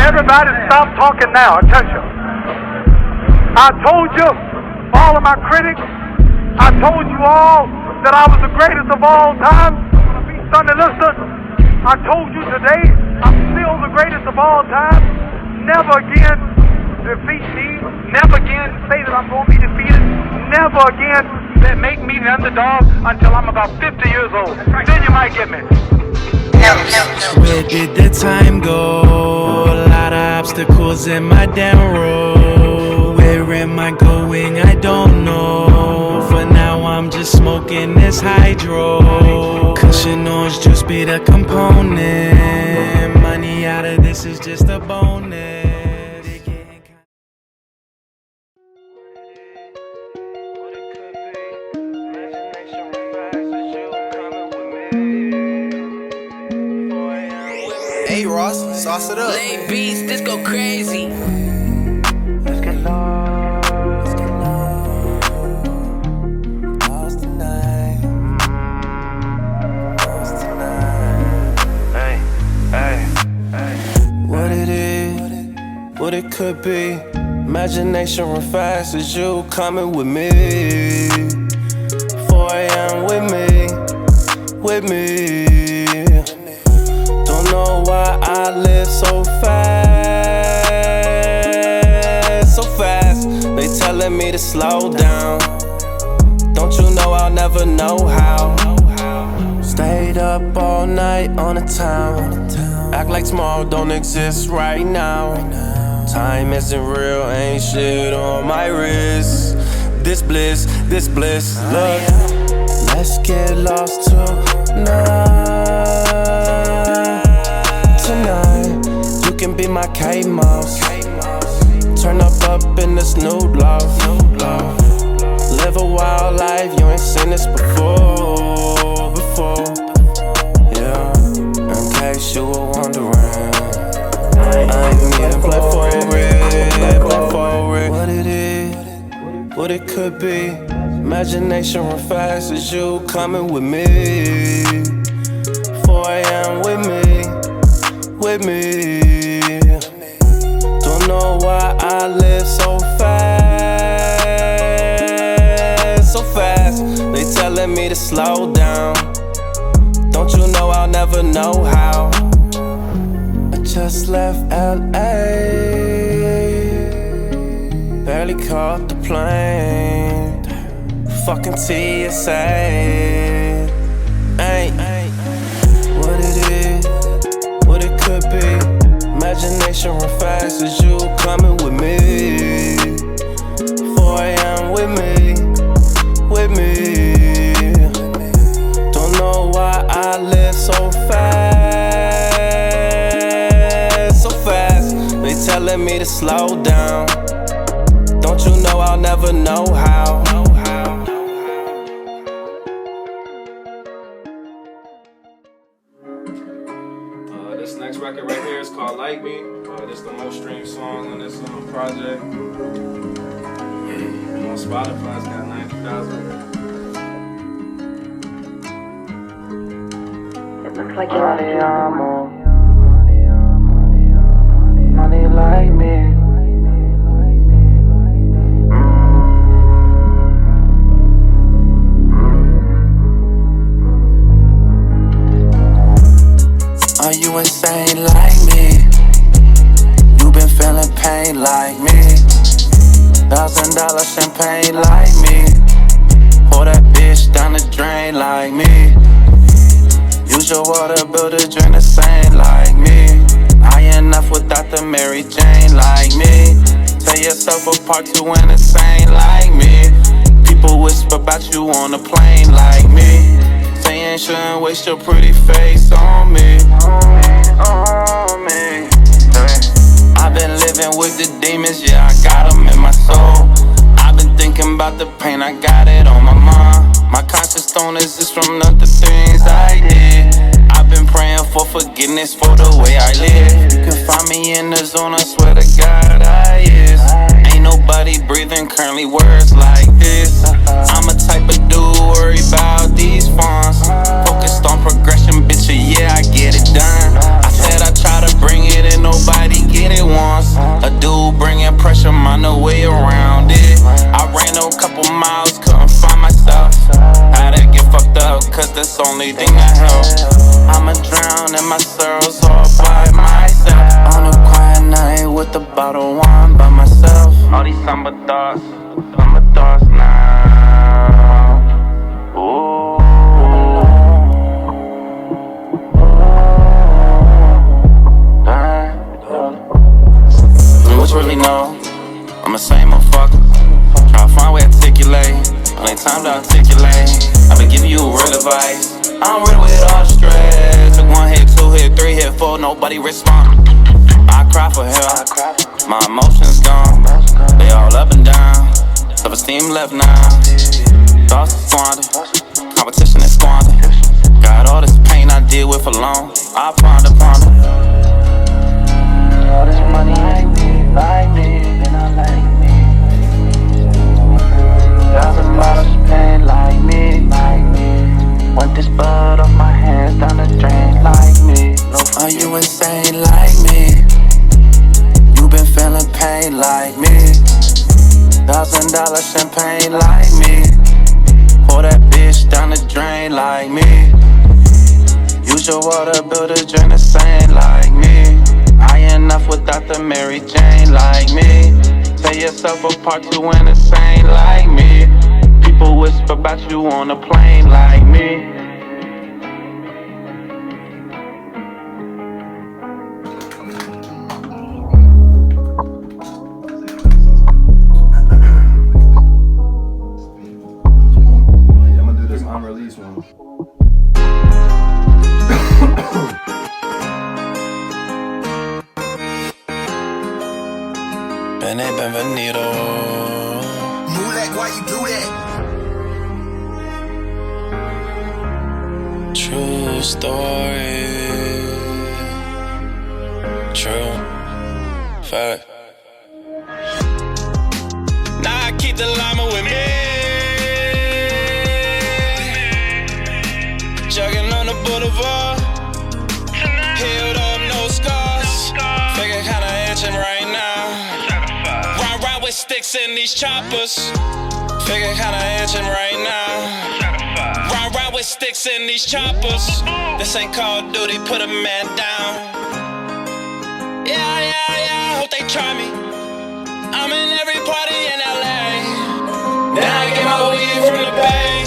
Everybody stop talking now. Attention. I told you, all of my critics, I told you all that I was the greatest of all time. Sunday listeners, I told you today, I'm still the greatest of all time. Never again defeat me. Never again say that I'm going to be defeated. Never again that make me the underdog until I'm about 50 years old. Then you might get me. Where did the time go? A lot of obstacles in my damn road. Where am I going? I don't know. For now I'm just smoking this hydro. Cushion orange juice be the component. Money out of this is just a bonus. Hey Ross, sauce it up. Lay beats, this go crazy. Let's get lost. Let's get lost. Lost tonight. Lost tonight. Hey, hey, hey. What it is, what it could be. Imagination run fast as you coming with me. 4 a.m. with me. Don't know why I live so fast. They telling me to slow down. Don't you know I'll never know how. Stayed up all night on the town. Act like tomorrow don't exist right now. Time isn't real, ain't shit on my wrist. This bliss, look. Let's get lost tonight, you can be my K-Mouse. Turn up in this new love. Live a wild life, you ain't seen this before. Yeah, in case you were wondering, I ain't need to play for it. What it is, what it could be. Imagination run fast as you coming with me. 4 a.m. with me. Don't know why I live so fast. They telling me to slow down. Don't you know I'll never know how. I just left LA. Barely caught the plane. Fucking TSA. What it is, what it could be. Imagination run fast as you coming with me. 4 a.m. with me. Don't know why I live so fast. They telling me to slow down. Don't you know I'll never know how. This next record right here is called Like Me. This is the most streamed song on this project. On Spotify, it's got 90,000. It looks like you're Money like me. Are you insane like me? You been feeling pain like me. $1,000 champagne like me. Pour that bitch down the drain like me. Use your water, build a drain the same like me. I enough without the Mary Jane like me. Tell yourself apart, you ain't insane like me. People whisper about you on a plane like me. Saying shouldn't waste your pretty face on me. I've been living with the demons, yeah, I got them in my soul. I've been thinking about the pain, I got it on my mind. My conscious stoners is from the things I did. I've been praying for forgiveness for the way I live. You can find me in the zone, I swear to God I is. Ain't nobody breathing currently words like this. I'm a type of dude worry about these funds. Focused on progression, bitch, yeah, I get it done. I said I try to bring it and nobody get it my sorrows all by myself. On a quiet night with the bottle of wine by myself. All these summer thoughts now. Ooh. What you really know? I'm the same motherfucker. Tryna find way to articulate. Only time to articulate. I've been giving you real advice. I'm real with all the stress. Took 1 hit, 2 hit, 3 hit, 4, nobody respond. I cry for help. My emotions gone. They all up and down. Self-esteem left now. Thoughts squandered. Competition is squandered. Got all this pain I deal with alone. I ponder. All this money like me, they not like me. $1,000 pain like me. Want this blood off my hands down the drain like me. Are you insane like me? You been feeling pain like me. $1,000 champagne like me. Pour that bitch down the drain like me. Use your water, build a drain the same like me. I enough without the Mary Jane like me. Tear yourself apart to win the same like me. People whisper about you on a plane like me. I'm gonna do this unreleased one. Benvenido. Mulek, why you do that? True story. True fact. Now I keep the llama with me. Jogging on the boulevard. Healed up, no scars. Figure kinda itching right now. Ride with sticks in these choppers. Figure kinda itching right now. Ride with sticks in these choppers. This ain't Call of Duty, put a man down. Yeah, hope they try me. I'm in every party in LA. Now I get my weed from the Bay.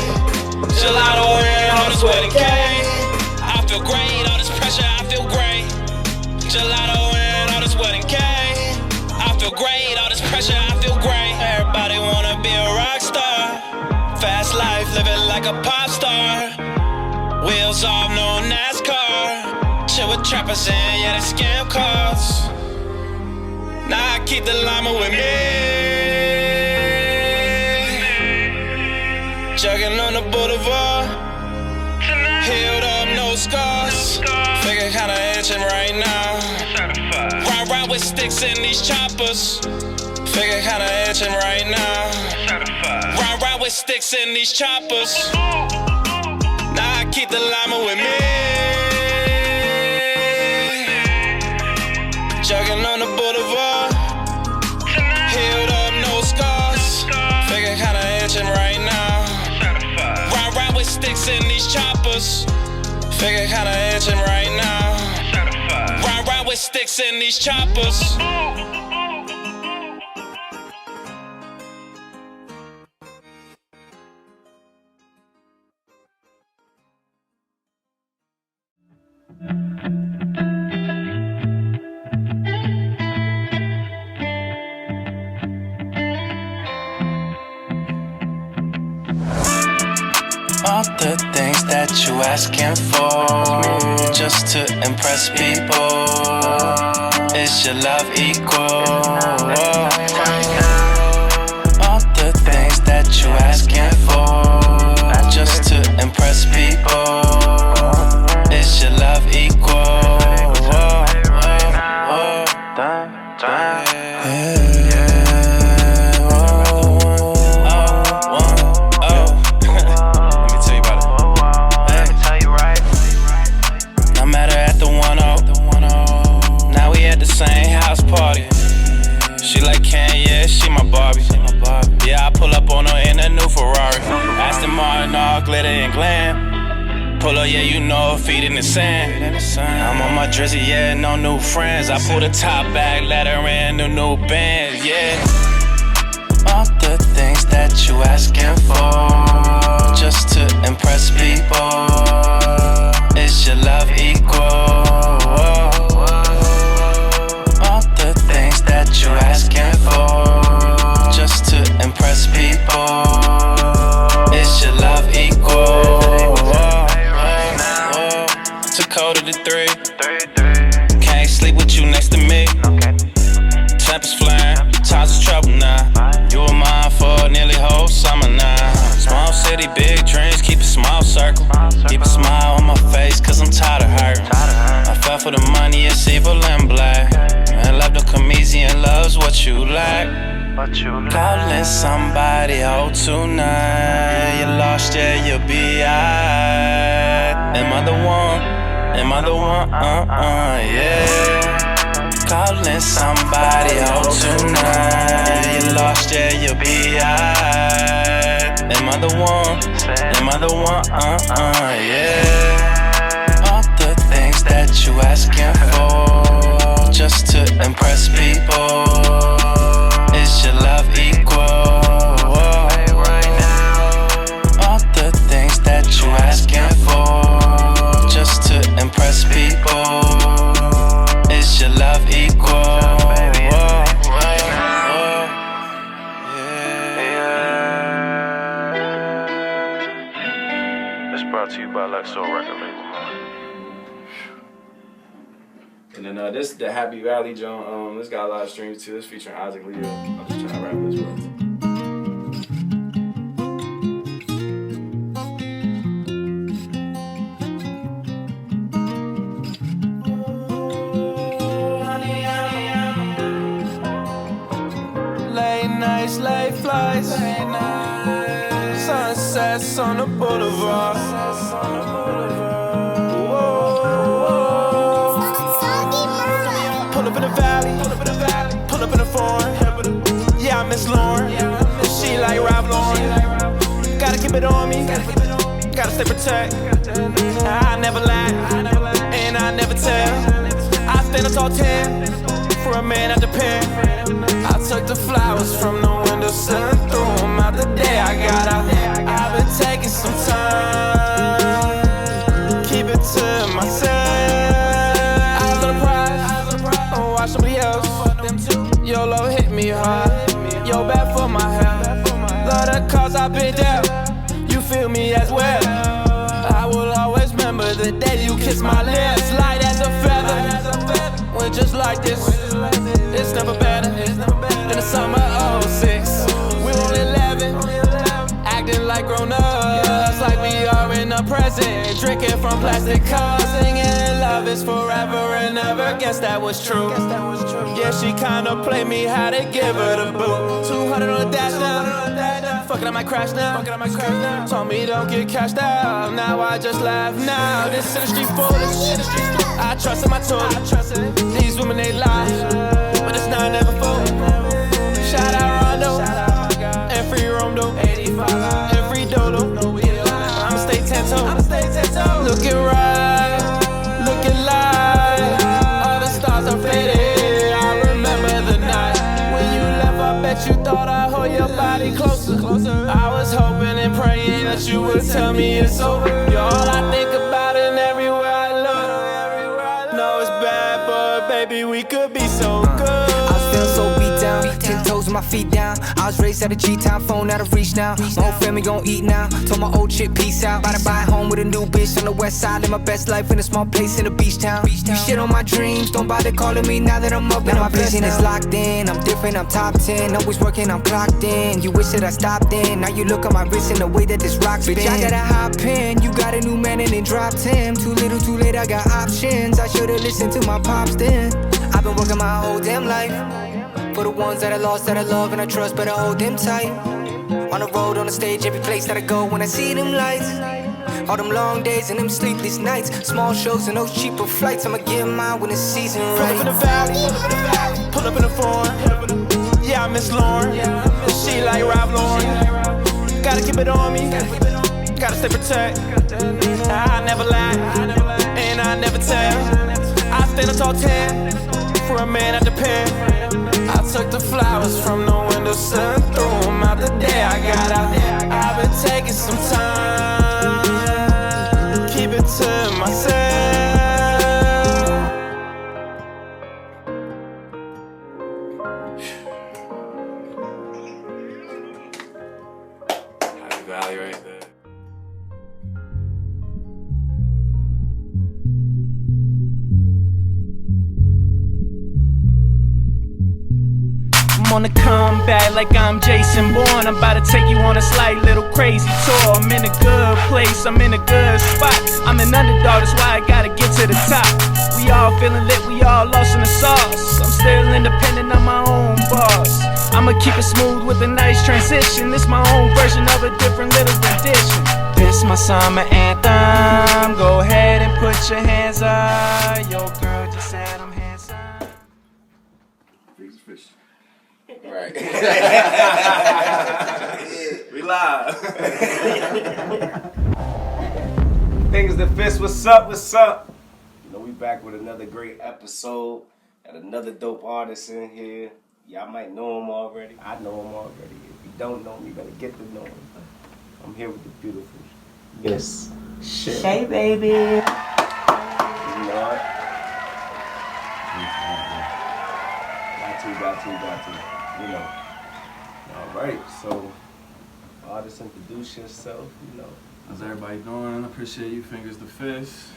Gelato and all this wedding cake. I feel great, all this pressure, I feel great. Gelato and all this wedding cake. I feel great, all this pressure, I feel great. Everybody wanna be a rock star. Fast life, living like a pop star. Wheels off, no NASCAR. Chill with trappers and yeah, they scam cars. Now I keep the llama with me. Jogging on the boulevard. Healed up, no scars. Figure kinda itching right now. Ride with sticks in these choppers. Figure kinda itching right now. Ride with sticks in these choppers. Now I keep the llama with me. Jogging on the boulevard. Healed up, no scars. Figure kinda itching right now. Ride with sticks in these choppers. Figure kinda itching right now. Ride with sticks in these choppers. All the things that you asking for, just to impress people. Is your love equal? All the things that you asking for, just to impress people. Is your love equal? Same house party. She like Kanye, she my Barbie. Yeah, I pull up on her in a new Ferrari. Aston Martin, all glitter and glam. Pull up, yeah, you know, feet in the sand. I'm on my drizzy, yeah, no new friends. I pull the top back, let her in, the new band, yeah. All the things that you asking for, just to impress people. Is your love equal? All the things that you asking for, just to impress people. Is your love equal? Code of the 3. Can't sleep with you next to me. Tempers flaring, times is trouble now. You were mine for nearly whole summer now. Small city, big dreams, keep a small circle. Keep a smile on my face, cause I'm tired of hurting. I fell for the money, it's evil and black. And love the comedian loves what you like. Calling somebody hold tonight. You lost, yeah, you'll be alright. Am I the one? Am I the one? Yeah. Calling somebody out tonight. You lost, yeah, you'll be alright. Am I the one? Am I the one? Yeah. All the things that you asking for, just to impress people. Is your love equal? All the things that you asking for, just to impress people. Is your love equal? Yeah. It's brought to you by Lexo Record Label. And then this the Happy Valley Joint. This got a lot of streams too. This featuring Isaac Leo. I'm just trying to rap this bro. Late flights, sunsets on the boulevard. Pull up in the valley, pull up in the foreign. Yeah, I miss Lauren, she like Ralph Lauren. Gotta keep it on me, gotta stay protected. I never lie, and I never tell. I stand a tall 10 for a man at the pen. I took the flowers from the windowsill and threw them out the day I got out. I've been taking some time, keep it to myself. I was on the prize, I'll watch somebody else. Your love hit me hard, you're bad for my health. Love the cause I've been there, you feel me as well. I will always remember the day you kissed my lips, light as a feather. When just like this, it's never better. In the summer of 06, we were 11, acting like grown-ups, like we are in the present, drinking from plastic cups, singing love is forever and ever. Guess that was true. Yeah, she kinda played me how to give her the boot. 200 on the dash now. Fuck it, I might crash now. Told me don't get cashed out. Now I just laugh now. This industry foolish. I trust in my tool. These women they lie, but it's not never full. Shout out Rondo and free Rondo and free Dolo. I'ma stay 10 toes. Looking right, looking live. All the stars are faded. I remember the night when you left. I bet you thought I'd hold your body closer. I was hoping and praying that you would tell me it's over. You're all I think about and everywhere I look. No, it's bad, but baby, we could be so good. I was feeling so beat down, 10 toes with my feet down. I was raised at a G-Town, phone out of reach now. My whole family gon' eat now. Told my old chick peace out. About to buy a home with a new bitch on the west side. Live my best life in a small place in a beach town. You shit on my dreams, don't bother calling me now that I'm up. Now my vision is locked in. I'm different, I'm top 10. Always working, I'm clocked in. You wish that I stopped in. Now you look at my wrist in the way that this rock spin. Bitch, I got a hot pen. You got a new man and then dropped him. Too little, too late, I got options. I should've listened to my pops then. I've been working my whole damn life for the ones that I lost, that I love and I trust, better hold them tight. On the road, on the stage, every place that I go, when I see them lights, all them long days and them sleepless nights, small shows and those cheaper flights, I'ma get mine when the season right. Pull up in the valley, pull up in the foreign. Yeah, I miss Lauren, she like Ralph Lauren. Gotta keep it on me, gotta stay protect. I never lie, and I never tell. I stand a tall 10 for a man at the pen. I took the flowers from the windowsill, threw them out the day I got out. I've been taking some time, keep it to myself. Happy Valley right there. I'm on the comeback like I'm Jason Bourne. I'm about to take you on a slight little crazy tour. I'm in a good place, I'm in a good spot. I'm an underdog, that's why I gotta get to the top. We all feeling lit, we all lost in the sauce. I'm still independent, I'm my own boss. I'ma keep it smooth with a nice transition. This my own version of a different little rendition. This my summer anthem. Go ahead and put your hands up. Yo girl just said I'm handsome. Right. We live. Things the Fist, what's up, what's up? You know, we back with another great episode. Got another dope artist in here. Y'all might know him already. I know him already. If you don't know him, you better get to know him. I'm here with the beautiful Miss Shay. Hey, baby. You know what? Got to. You know. All right, so artist, introduce yourself. You know. How's everybody doing? Appreciate you, Fingers the Fist.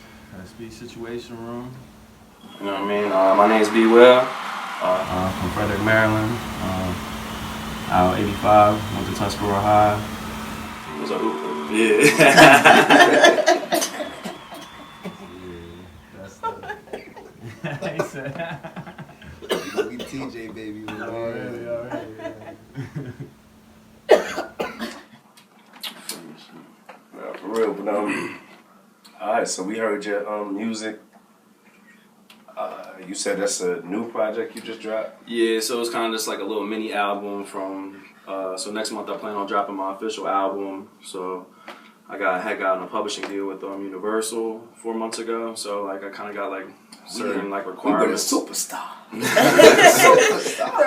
Speed Situation Room. You know what I mean? My name's B. Will. From Frederick, Maryland. Out 85. Went to Tuscarora High. Was a hooper. Yeah. He said. We TJ, baby. Already. For real, but alright, so we heard your music. You said that's a new project you just dropped? Yeah, so it's kind of just like a little mini album from, so next month I plan on dropping my official album. So I had gotten a publishing deal with Universal 4 months ago. So like I kind of got like certain like requirements. We're a superstar. For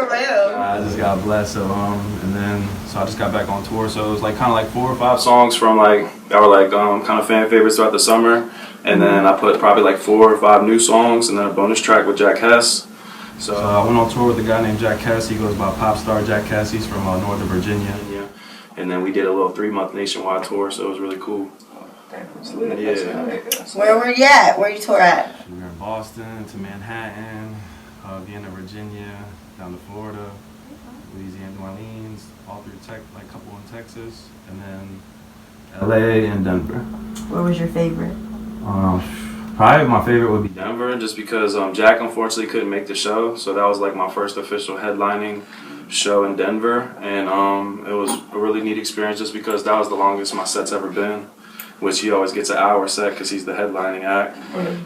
real. I just got blessed, so and then so I just got back on tour. So it was like kind of like 4 or 5 songs from like that were like kind of fan favorites throughout the summer, and then I put probably like 4 or 5 new songs, and then a bonus track with Jack Hess. So I went on tour with a guy named Jack Hess. He goes by Popstar Jack Hess. He's from Northern Virginia. And then we did a little 3-month nationwide tour, so it was really cool. Yeah. Where were you at? Where you tour at? We were in Boston, to Manhattan, Vienna, Virginia, down to Florida, Louisiana, New Orleans, all through like a couple in Texas, and then LA and Denver. Where was your favorite? Probably my favorite would be Denver, just because Jack unfortunately couldn't make the show, so that was like my first official headlining show in Denver, and it was a really neat experience just because that was the longest my set's ever been, which he always gets an hour set because he's the headlining act,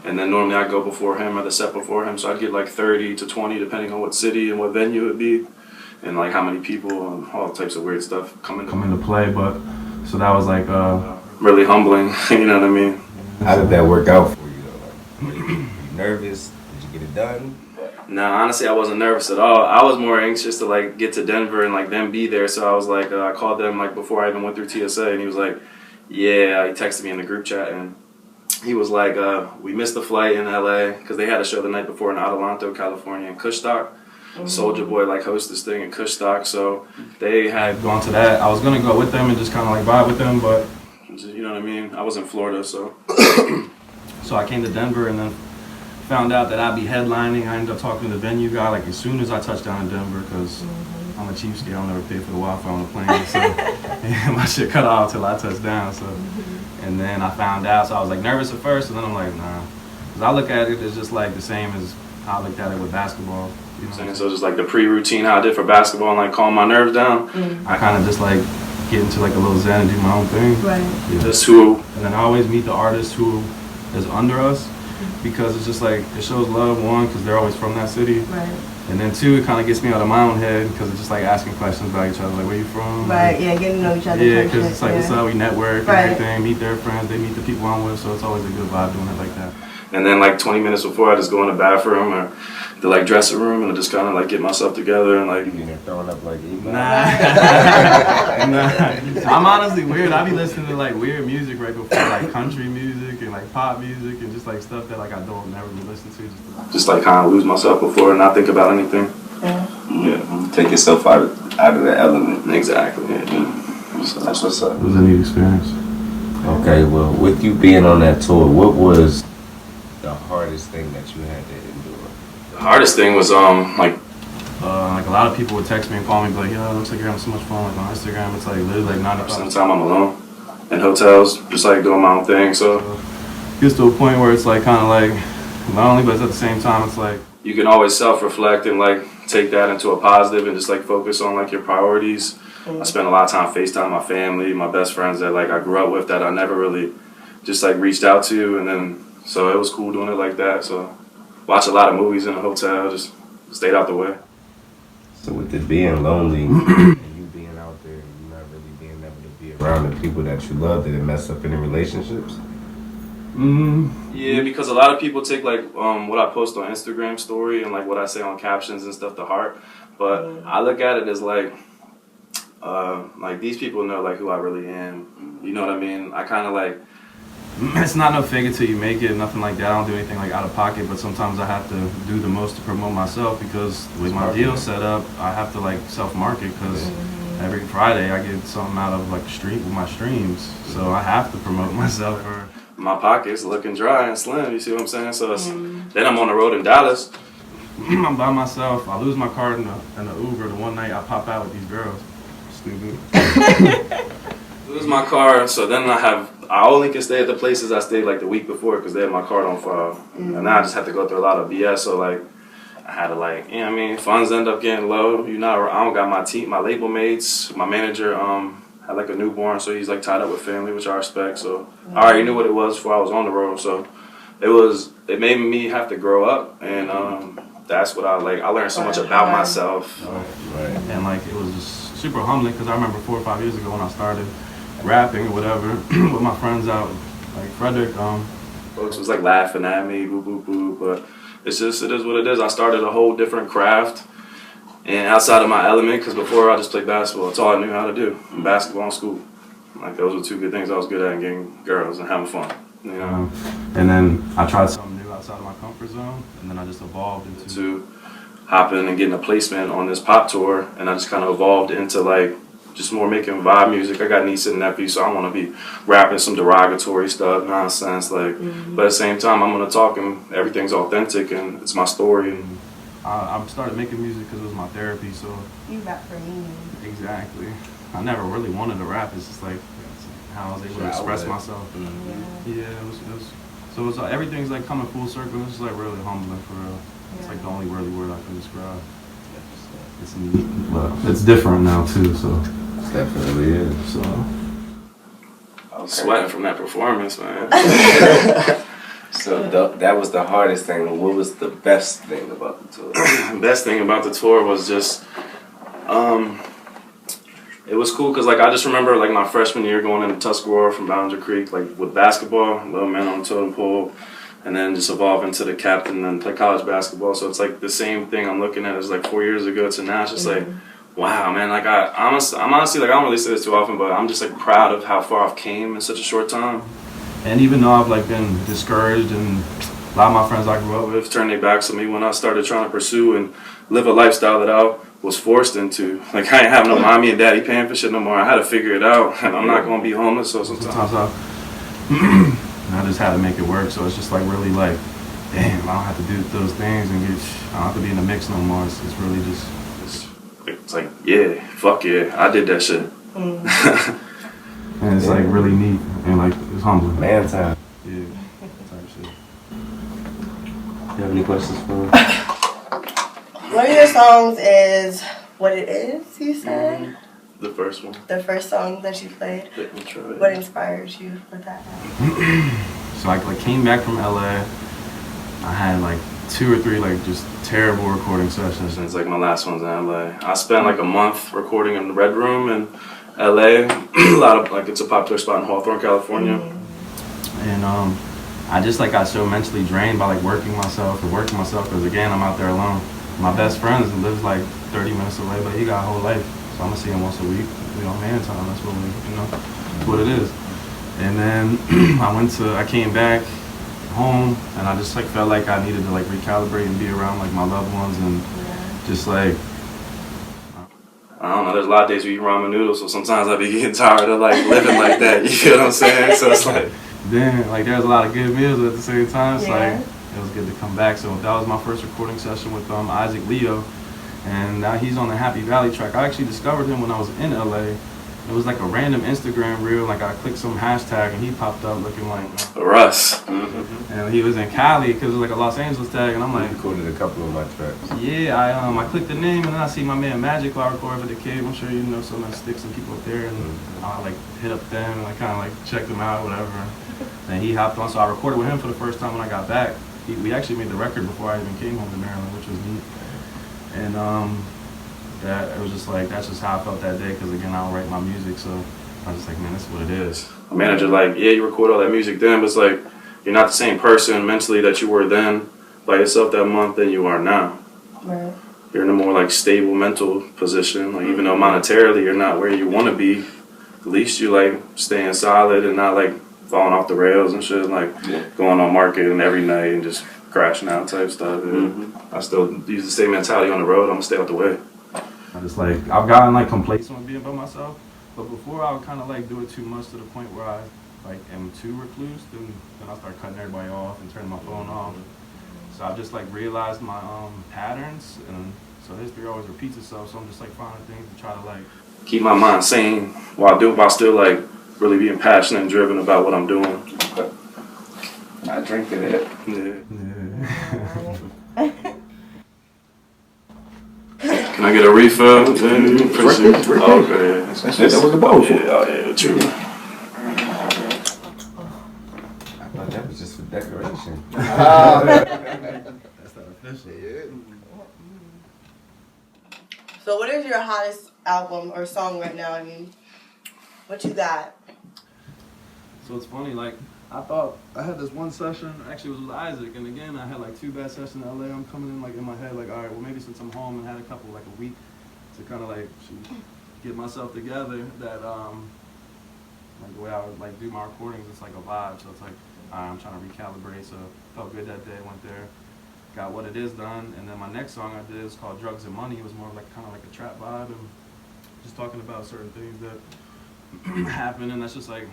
and then normally I go before him or the set before him, so I'd get like 30 to 20 depending on what city and what venue it would be, and like how many people and all types of weird stuff come into play. But so that was like really humbling. You know what I mean? How did that work out for you though? Like, were you nervous? Did you get it done? No, honestly, I wasn't nervous at all. I was more anxious to like get to Denver and like them be there. So I was like, I called them like before I even went through TSA, and he was like, yeah. He texted me in the group chat, and he was like, we missed the flight in LA because they had a show the night before in Adelanto, California, in Kushstock. Soulja Boy like host this thing in Kushstock, so they had gone to that. I was gonna go with them and just kind of like vibe with them, but you know what I mean. I was in Florida, so so I came to Denver and then found out that I'd be headlining. I ended up talking to the venue guy like as soon as I touched down in Denver, because I'm a cheapskate. I'll never pay for the Wi-Fi on the plane, so yeah, my shit cut off till I touched down. So and then I found out, so I was like nervous at first, and then I'm like, nah, because I look at it as just like the same as how I looked at it with basketball. You know what I'm saying? So just like the pre-routine how I did for basketball and like calm my nerves down. I kind of just like get into like a little zen and do my own thing. Right. Yeah. Just and then I always meet the artist who is under us, because it's just like it shows love, one, because they're always from that city, Right. and then two, it kind of gets me out of my own head because it's just like asking questions about each other, like where you from? Right. Yeah. Getting to know each other. Yeah, type because shit, it's like what's yeah. up, we network and Right. everything, meet their friends, they meet the people I'm with, so it's always a good vibe doing it like that. And then like 20 minutes before, I just go in the bathroom or the like dressing room and I just kind of like get myself together and like. You get throwing up like emo. Nah. I'm honestly weird. I be listening to like weird music right before, like country music and like pop music and just like stuff that like I don't never be listening to. Just like kind of lose myself before and not think about anything. Yeah. Take yourself out of the element. Exactly. Yeah. So that's what's up. It was a neat experience. Okay, well, with you being on that tour, what was the hardest thing that you had to endure? The hardest thing was like a lot of people would text me and call me, but like, yo, it looks like you're having so much fun. Like on Instagram, it's like literally like 90% of the time I'm alone in hotels, just like doing my own thing. So it gets to a point where it's like kind of like lonely, but at the same time, it's like you can always self-reflect and like take that into a positive and just like focus on like your priorities. I spent a lot of time FaceTime my family, my best friends that like I grew up with that I never really just like reached out to, and then so it was cool doing it like that. So watch a lot of movies in a hotel, just stayed out the way. So with it being lonely and you being out there and you not really being able to be around the people that you love, did it mess up any relationships? Yeah, because a lot of people take like what I post on Instagram story and like what I say on captions and stuff to heart, but I look at it as like these people know like who I really am. You know what I mean? I kind of like, it's not no fake it till you make it, nothing like that. I don't do anything like out of pocket, but sometimes I have to do the most to promote myself because with my deal set up, I have to like self-market because every Friday I get something out of like stream with my streams, so I have to promote myself. Or my pockets looking dry and slim. You see what I'm saying? So it's, then I'm on the road in Dallas. I'm by myself. I lose my card in the Uber. The one night I pop out with these girls. Stupid. Lose my car. So then I only can stay at the places I stayed like the week before because they had my card on file. And now I just have to go through a lot of BS. So like I had to like, you know what I mean? Funds end up getting low. I don't got my team, my label mates, my manager had like a newborn, so he's like tied up with family, which I respect. So I already knew what it was before I was on the road. So it made me have to grow up, and that's what I learned so much about myself. Right. And like it was just super humbling because I remember 4 or 5 years ago when I started rapping or whatever with my friends out, like Frederick, folks was like laughing at me, boo boo boo, but it is what it is. I started a whole different craft and outside of my element, because before I just played basketball. That's all I knew how to do, basketball and school. Like those were 2 good things I was good at, getting girls and having fun. You know? And then I tried something new outside of my comfort zone, and then I just evolved into hopping and getting a placement on this pop tour, and I just kind of evolved into like just more making vibe music. I got niece and nephew, so I want to be rapping some derogatory stuff, nonsense, like. But at the same time, I'm gonna talk and everything's authentic and it's my story. And I started making music because it was my therapy. So You rap for me. exactly, I never really wanted to rap. It's just like how I was able to express myself. Yeah, it was. So it's everything's like coming full circle. It's just like really humbling for real. It's like the only really word I can describe. It's neat, but it's different now too. So. It definitely is. So I was sweating from that performance, man. So that was the hardest thing. What was the best thing about the tour? The best thing about the tour was just, it was cool because like I just remember like my freshman year going into Tuscarora from Boundary Creek, like with basketball, little man on the totem pole, and then just evolve into the captain and play college basketball. So it's like the same thing I'm looking at as like 4 years ago to now. It's just like, wow, man, like I'm honestly like I don't really say this too often, but I'm just like proud of how far I've came in such a short time. And even though I've like been discouraged and a lot of my friends I grew up with turned their backs on me when I started trying to pursue and live a lifestyle that I was forced into. Like I ain't have no mommy and daddy paying for shit no more. I had to figure it out, and I'm not gonna be homeless. So sometimes I just had to make it work. So it's just like really like, damn, I don't have to do those things and I don't have to be in the mix no more. It's really just. It's like, yeah, fuck yeah, I did that shit. And it's like really neat and like it's humbling. Man time. Yeah, type shit. You have any questions for me? One of your songs is What It Is, you said? The first one. The first song that you played. The intro. What inspired you with that? So I like came back from LA I had like 2 or 3 like just terrible recording sessions. And it's like my last one's in LA. I spent like a month recording in the Red Room in LA. A lot of like, it's a popular spot in Hawthorne, California. And I just like got so mentally drained by like working myself because again, I'm out there alone. My best friend lives like 30 minutes away, but he got a whole life. So I'm gonna see him once a week. We on man time. That's what what it is. And then I came back home, and I just like felt like I needed to like recalibrate and be around like my loved ones and just like, I don't know, there's a lot of days we eat ramen noodles, so sometimes I be getting tired of like living like that, you feel what I'm saying? So it's like, then like there's a lot of good meals at the same time, so like it was good to come back. So that was my first recording session with Isaac Leo, and now he's on the Happy Valley track. I actually discovered him when I was in LA. It was like a random Instagram reel, like I clicked some hashtag and he popped up looking like Russ. And he was in Cali because it was like a Los Angeles tag, and I'm like, recorded a couple of my tracks. Yeah, I clicked the name and then I see my man Magic I recorded for the Cave. I'm sure you know some of the Sticks and people up there, and I like hit up them and I kind of like checked them out, whatever. And he hopped on, so I recorded with him for the first time when I got back. We actually made the record before I even came home to Maryland, which was neat. And that it was just like, that's just how I felt that day, because again, I don't write my music, so I was just like, man, that's what it is. My manager like, yeah, you record all that music then, but it's like, you're not the same person mentally that you were then by yourself that month than you are now. Right. You're in a more like stable mental position, like even though monetarily you're not where you want to be, at least you like staying solid and not like falling off the rails and shit, like going on marketing every night and just crashing out type stuff. I still use the same mentality on the road. I'm gonna stay out the way. I just like, I've gotten like complacent with being by myself, but before I would kind of like do it too much to the point where I like am too recluse, then I start cutting everybody off and turning my phone off. So I've just like realized my patterns, and so history always repeats itself. So I'm just like finding things to try to like keep my mind sane while still like really being passionate and driven about what I'm doing. I drink to that. Yeah. Can I get a refill? Okay. That was a bowl. Yeah, true. I thought that was just for decoration. That's not official. So what is your hottest album or song right now? I mean, what you got? So it's funny, like, I thought I had this one session, actually it was with Isaac, and again I had like 2 bad sessions in LA. I'm coming in like in my head like, all right, well maybe since I'm home and had a couple, like a week to kind of like get myself together, that like the way I would like do my recordings, it's like a vibe. So it's like, all right, I'm trying to recalibrate. So felt good that day, went there, got What It Is done, and then my next song I did is called Drugs and Money. It was more like kind of like a trap vibe and just talking about certain things that happen, and that's just like,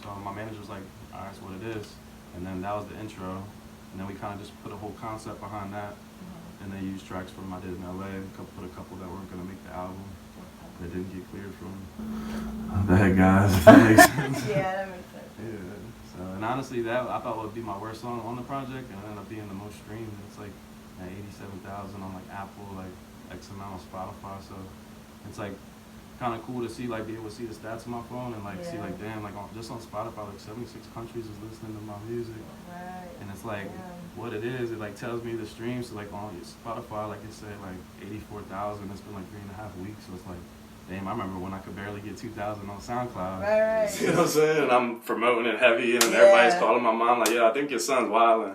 so my manager was like, all right, that's what it is. And then that was the intro. And then we kind of just put a whole concept behind that. And they used tracks from I did in LA, put a couple that weren't going to make the album. That didn't get cleared from the head guys, if that makes sense. Yeah, that makes sense. Yeah. So, and honestly, that I thought would be my worst song on the project, and it ended up being the most streamed. It's like at 87,000 on like Apple, like X amount on Spotify. So it's like kind of cool to see, like, be able to see the stats on my phone and like see like, damn, like just on Spotify, like 76 countries is listening to my music. Right. And it's like what it is, it like tells me the streams. So like on Spotify, like it said like 84,000. It's been like 3.5 weeks. So it's like, damn, I remember when I could barely get 2,000 on SoundCloud. Right. You know what I'm saying? And I'm promoting it heavy, and everybody's calling my mom like, yeah, I think your son's wildin'.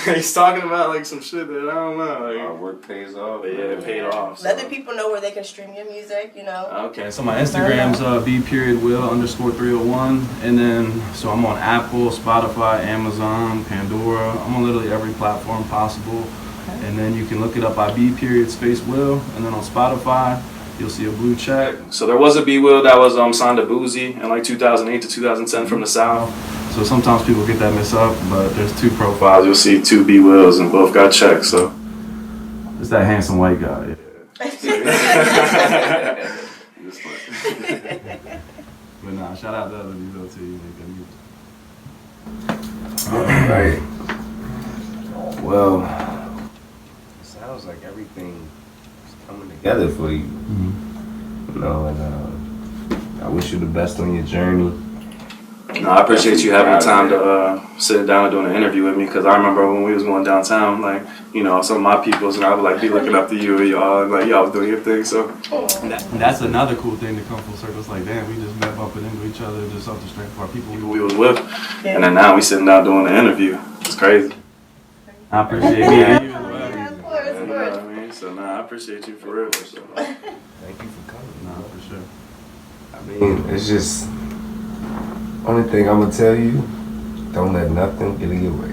He's talking about like some shit that I don't know. Like, our work pays off. But yeah, it paid off. So. Let the people know where they can stream your music, you know. Okay, so my Instagram's B_Will_301, and then so I'm on Apple, Spotify, Amazon, Pandora. I'm on literally every platform possible. And then you can look it up by B_Will, and then on Spotify you'll see a blue check. So there was a B Will that was signed to Boozy in like 2008 to 2010 from the South. So sometimes people get that mixed up, but there's 2 profiles. You'll see 2 B Wills and both got checks. So it's that handsome white guy. Yeah. But nah, shout out to other people too. You make that music. All right. Well, it sounds like everything is coming together for you. You know, and I wish you the best on your journey. No, I appreciate you having the time to sit down and doing an interview with me, because I remember when we was going downtown, like, you know, some of my peoples, and I would like be looking up to you and y'all, and like y'all was doing your thing. So that's another cool thing to come full circle. It's like, damn, we just met bumping into each other just off the strength of our people we was with, and then now we sitting down doing an interview. It's crazy. I appreciate it. Yeah, of course, of You know what course. I mean? So I appreciate you for real. So. Thank you for coming. Nah, for sure. I mean, it's just only thing I'm gonna tell you: don't let nothing get in your way.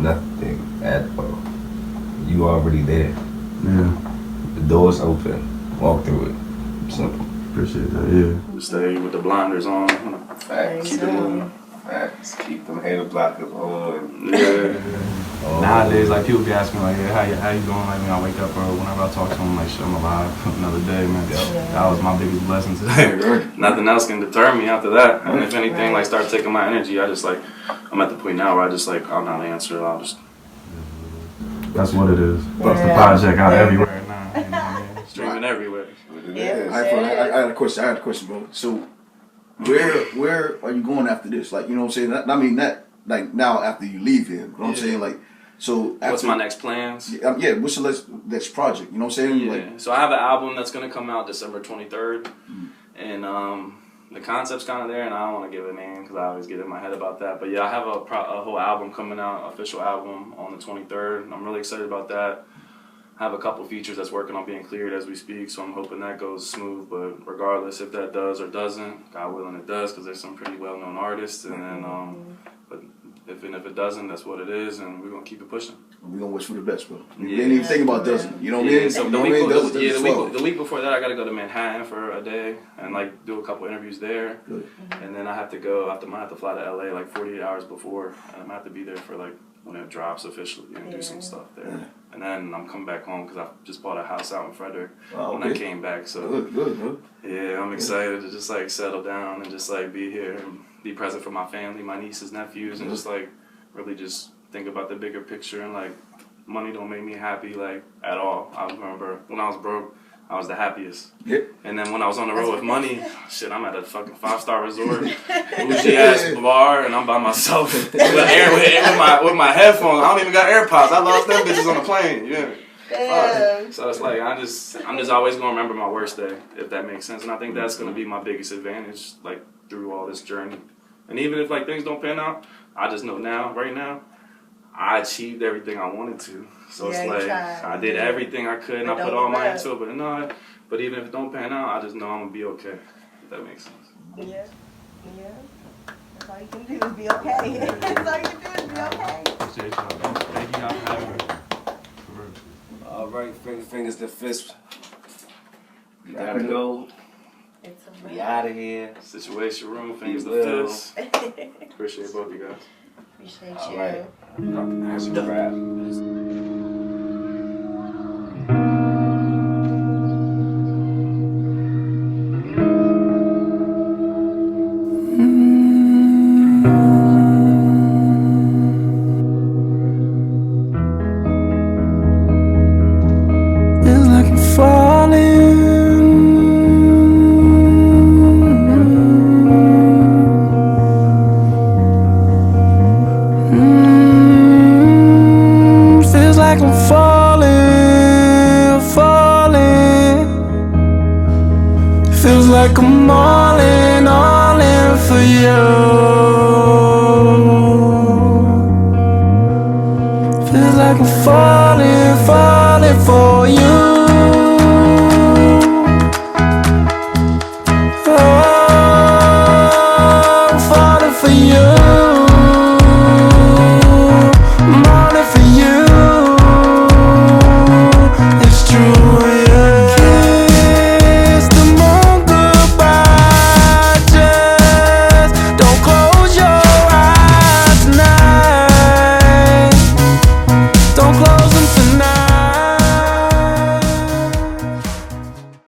Nothing at all. You already there. Yeah. The door's open. Walk through it. Simple. Appreciate that. Yeah. Stay with the blinders on. Facts. Keep it moving. Facts. Keep them hater blockers on. Yeah. Nowadays, like people be asking me, like, yeah, how you doing? Like when I wake up or whenever I talk to them, like, shit, I'm alive. Another day, man. That was my biggest blessing today. Nothing else can deter me after that. And if anything, like, start taking my energy, I just like, I'm at the point now where I just like, I'll not answer. I'll just. That's what it is. Bust the project out everywhere now. You know what I mean? Streaming everywhere. Yeah. I had a question, bro. So, where are you going after this? Like, you know what I'm saying? I mean, not like now after you leave here. You know what I'm saying? Like, so after, What's my next plans? Yeah, what's the next project? You know what I'm saying? Yeah. Like, So I have an album that's gonna come out December 23rd, and the concept's kind of there, and I don't want to give a name because I always get in my head about that. But yeah, I have a whole album coming out, official album on the 23rd. And I'm really excited about that. I have a couple features that's working on being cleared as we speak, so I'm hoping that goes smooth. But regardless if that does or doesn't, God willing it does, because there's some pretty well-known artists. And then, but if it doesn't, that's what it is, and we're gonna keep it pushing. we're gonna wish for the best, bro. You Yeah. didn't even think about doesn't. You know what I mean? So You the know week, what I mean? Doesn't- the, doesn't week, slow. the week before that, I got to go to Manhattan for a day and like do a couple interviews there. Good. And then I have to go. I have to fly to LA like 48 hours before, and I'm gonna have to be there for like when it drops officially and do some stuff there. Yeah. And then I'm coming back home because I just bought a house out in Frederick Oh, when I okay. came back. So Good, bro. yeah, I'm excited to just like settle down and just like be here and be present for my family, my nieces, nephews, and just like really just think about the bigger picture. And like money don't make me happy like at all. I remember when I was broke, I was the happiest. Yep. And then when I was on the road with money, shit, I'm at a fucking 5-star resort, bougie ass bar, and I'm by myself with with my headphones. I don't even got AirPods. I lost them bitches on the plane. Yeah. Damn. So it's like I'm just always gonna remember my worst day, if that makes sense. And I think that's gonna be my biggest advantage, like through all this journey. And even if like things don't pan out, I just know now, right now, I achieved everything I wanted to. So Yeah, it's you like tried. I did everything I could, and But I put don't all give my up. into it. But even if it don't pan out, I just know I'm gonna be okay. If that makes sense. Yeah. That's all you can do is be okay. That's all you can do is be okay. Appreciate y'all. Thank you guys for having me. For real. All right, fingers to fist. You gotta go. It's a We out of here. Situation room, fingers to will. fist. Appreciate both of you guys. Appreciate All you. right. That's a wrap. Feels like I'm falling. Feels like I'm falling. Feels like I'm all in for you. Feels like I'm falling.